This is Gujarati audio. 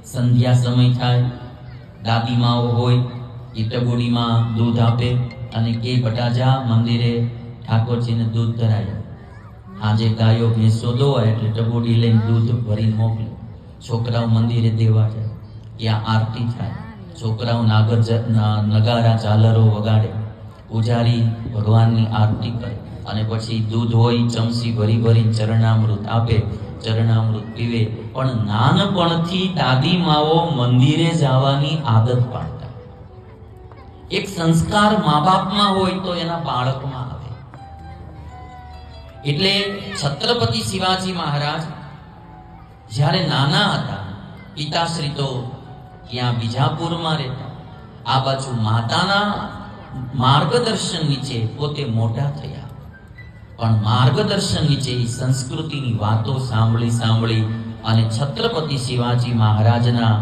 સંધ્યા સમય થાય, દાદીમાઓ હોય એ ટબોડીમાં દૂધ આપે અને કે બટા જા મંદિરે ઠાકોરજીને દૂધ ધરાય. આજે ગાયો ભેંસો દોવાય એટલે ટબોડી લઈને દૂધ ભરીને મોકલે. છોકરાઓ મંદિરે દેવા જાય, ત્યાં આરતી થાય, છોકરાઓ નગારા ઝાલરો વગાડે, પૂજારી ભગવાનની આરતી કરે અને પછી દૂધ હોય ચમચી ભરી ભરી ચરણામૃત આપે, ચરણામૃત પીવે. પણ નાનપણથી દાદીમાઓ મંદિરે જવાની આદત પાડતા. એક સંસ્કાર મા બાપમાં હોય તો એના બાળકમાં આવે. એટલે છત્રપતિ શિવાજી મહારાજ જ્યારે નાના હતા, પિતાશ્રી તો ત્યાં બીજાપુરમાં રહેતા, આ બાજુ માતાના માર્ગદર્શન નીચે પોતે મોટા થયા. પણ માર્ગદર્શન નીચે સંસ્કૃતિની વાતો સાંભળી અને છત્રપતિ શિવાજી મહારાજના